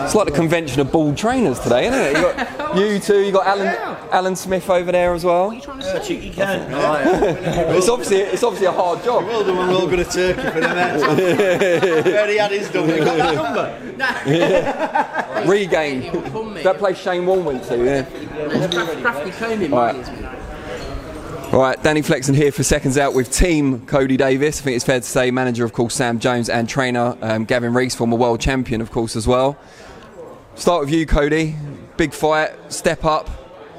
It's like the convention of bald trainers today, isn't it? You got you two, you got Alan Smith over there as well. What are you trying to say? Cheeky cunt. It's obviously a hard job. Well done, we're all going to Turkey for the match. Already had his done. You got that number? Regain. That place Shane Warne went to, yeah. Crafty combing, Right, Danny Flexen here for Seconds Out with Team Kody Davies. I think it's fair to say manager, of course, Sam Jones, and trainer Gavin Rees, former world champion, of course, as well. Start with you, Cody. Big fight, step up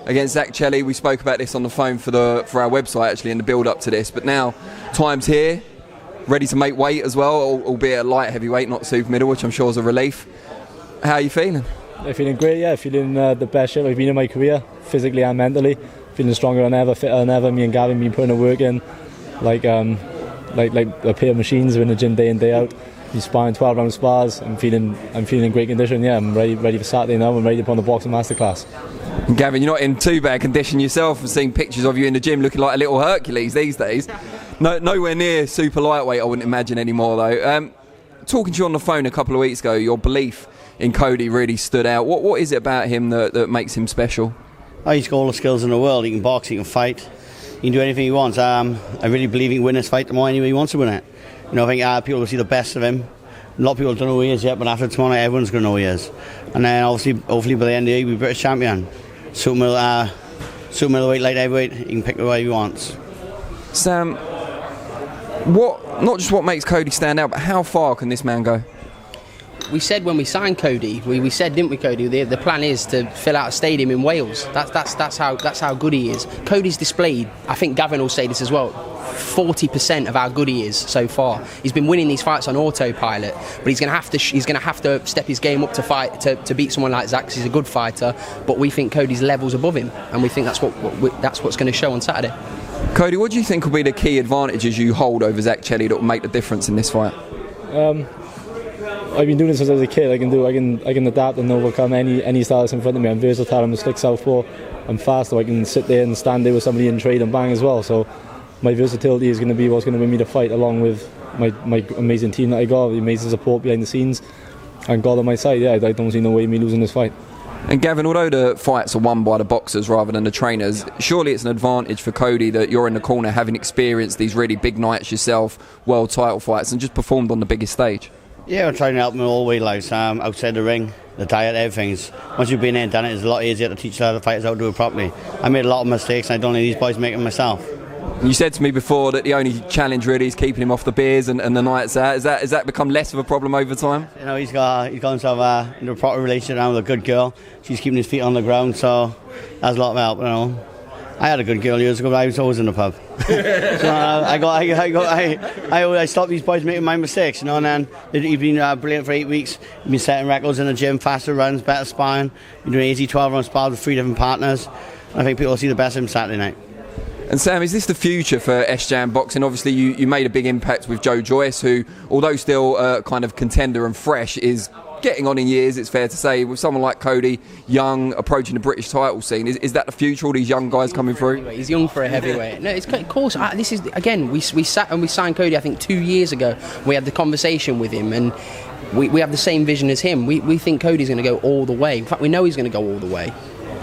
against Zak Chelli. We spoke about this on the phone for our website, actually, in the build-up to this. But now, time's here, ready to make weight as well, albeit a light heavyweight, not super middle, which I'm sure is a relief. How are you feeling? I'm feeling great, yeah. Feeling the best shape I've been in my career, physically and mentally. Feeling stronger than ever, fitter than ever. Me and Gavin been putting the work in, like a pair of machines. We're in the gym day in day out. Been sparring 12-round spars. I'm feeling in great condition. Yeah, I'm ready for Saturday now. I'm ready to put on the boxing masterclass. Gavin, you're not in too bad condition yourself. I've seen pictures of you in the gym looking like a little Hercules these days. Nowhere near super lightweight, I wouldn't imagine anymore though. Talking to you on the phone a couple of weeks ago, your belief in Cody really stood out. What is it about him that makes him special? Oh, he's got all the skills in the world. He can box, he can fight, he can do anything he wants. I really believe he can win this fight tomorrow anyway he wants to win it. You know, I think people will see the best of him. A lot of people don't know who he is yet, but after tomorrow night, everyone's going to know who he is. And then obviously, hopefully by the end of the day, he'll be British champion. Super middleweight, light heavyweight, he can pick the way he wants. Sam, not just what makes Cody stand out, but how far can this man go? We said when we signed Cody, we said, didn't we, Cody? The plan is to fill out a stadium in Wales. That's how good he is. Cody's displayed. I think Gavin will say this as well. 40% of how good he is so far. He's been winning these fights on autopilot, but he's going to have to step his game up to fight to beat someone like Zak. 'Cause he's a good fighter, but we think Cody's levels above him, and we think that's what's going to show on Saturday. Cody, what do you think will be the key advantages you hold over Zak Chelli that will make the difference in this fight? I've been doing this since I was a kid. I can adapt and overcome any style that's in front of me. I'm versatile. I'm a slick southpaw. I'm fast, so I can sit there and stand there with somebody and trade and bang as well. So my versatility is going to be what's going to win me the fight, along with my amazing team that I got, the amazing support behind the scenes, and God on my side. Yeah, I don't see no way of me losing this fight. And Gavin, although the fights are won by the boxers rather than the trainers, surely it's an advantage for Cody that you're in the corner, having experienced these really big nights yourself, world title fights, and just performed on the biggest stage. Yeah, I'm trying to help him all the way, like outside the ring, the diet, everything. Once you've been there and done it, it's a lot easier to teach the other fighters how to do it properly. I made a lot of mistakes, and I don't think these boys make them myself. You said to me before that the only challenge really is keeping him off the beers and the nights out. Has that become less of a problem over time? You know, he's got himself into a proper relationship now with a good girl. She's keeping his feet on the ground, so that's a lot of help. You know, I had a good girl years ago, but I was always in the pub. So I stopped these boys making my mistakes, you know. And then he's been brilliant for 8 weeks. He's been setting records in the gym, faster runs, better sparring. Been doing 12-round spars with 3 different partners. I think people will see the best of him Saturday night. And Sam, is this the future for SJAM boxing? Obviously you made a big impact with Joe Joyce, who, although still kind of contender and fresh, is getting on in years, it's fair to say. With someone like Cody, young, approaching the British title scene, is that the future, all these young guys coming through? He's young for a heavyweight. No, it's of course. This is, again, we sat and we signed Cody, I think 2 years ago. We had the conversation with him, and we have the same vision as him. We think Cody's going to go all the way. In fact, we know he's going to go all the way.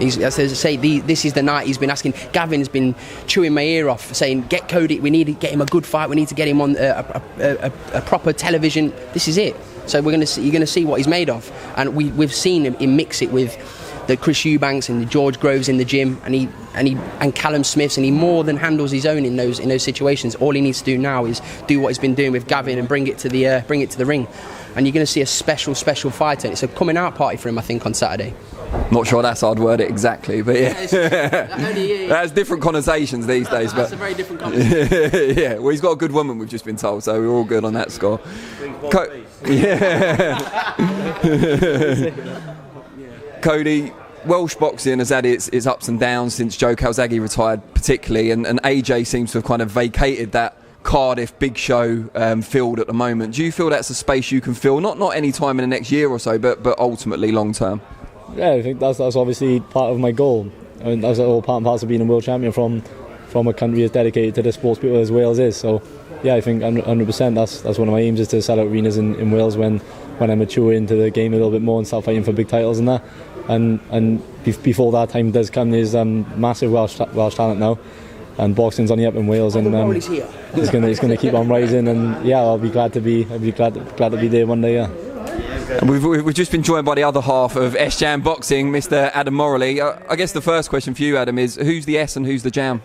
As I say, this is the night he's been asking. Gavin's been chewing my ear off, saying, "Get Cody. We need to get him a good fight. We need to get him on a proper television. This is it." So you're going to see what he's made of, and we've seen him mix it with the Chris Eubanks and the George Groves in the gym, and Callum Smiths, and he more than handles his own in those situations. All he needs to do now is do what he's been doing with Gavin and bring it to the ring, and you're going to see a special fighter. It's a coming out party for him, I think, on Saturday. Not sure that's how I'd word it exactly, but yeah. That has different connotations these days. That's a very different connotation. Yeah, well, he's got a good woman, we've just been told, so we're all good on that score. Cody, Welsh boxing has had its ups and downs since Joe Calzaghe retired, particularly, and AJ seems to have kind of vacated that Cardiff big show field at the moment. Do you feel that's a space you can fill, not any time in the next year or so, but ultimately long term? Yeah, I think that's obviously part of my goal. I mean, that's all part and parcel of being a world champion from a country as dedicated to the sports people as Wales is. So yeah, I think 100% that's one of my aims, is to sell out arenas in Wales when when I mature into the game a little bit more and start fighting for big titles and that. And before that time does come, there's massive Welsh talent now, and boxing's on the up in Wales, and it's going to keep on rising. And yeah, I'll be glad to be glad to be there one day. Yeah. And we've just been joined by the other half of S Jam Boxing, Mr. Adam Morallee. I guess the first question for you, Adam, is who's the S and who's the Jam?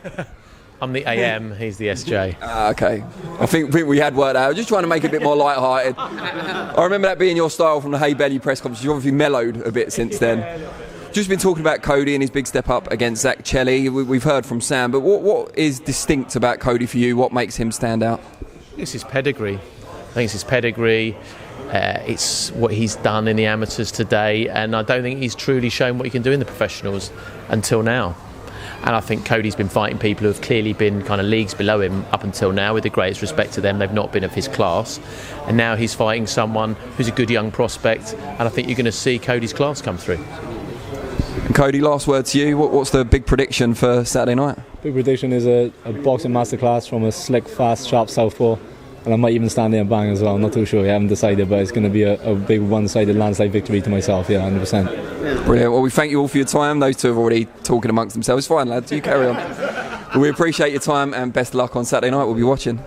I'm the AM, he's the SJ. Okay. I think we had worked out. Just trying to make it a bit more light-hearted. I remember that being your style from the Hay Belly press conference. You've obviously mellowed a bit since then. Just been talking about Cody and his big step up against Zak Chelli. We've heard from Sam, but what is distinct about Cody for you? What makes him stand out? It's his pedigree. I think it's his pedigree. It's what he's done in the amateurs today, and I don't think he's truly shown what he can do in the professionals until now. And I think Cody's been fighting people who have clearly been kind of leagues below him up until now. With the greatest respect to them, they've not been of his class. And now he's fighting someone who's a good young prospect, and I think you're going to see Cody's class come through. And Cody, last word to you. What's the big prediction for Saturday night? Big prediction is a boxing masterclass from a slick, fast, sharp southpaw. And I might even stand there and bang as well. I'm not too sure. I haven't decided, but it's going to be a big one-sided landslide victory to myself. Yeah, 100%. Brilliant. Well, we thank you all for your time. Those two have already talking amongst themselves. Fine, lads. You carry on. We appreciate your time and best of luck on Saturday night. We'll be watching.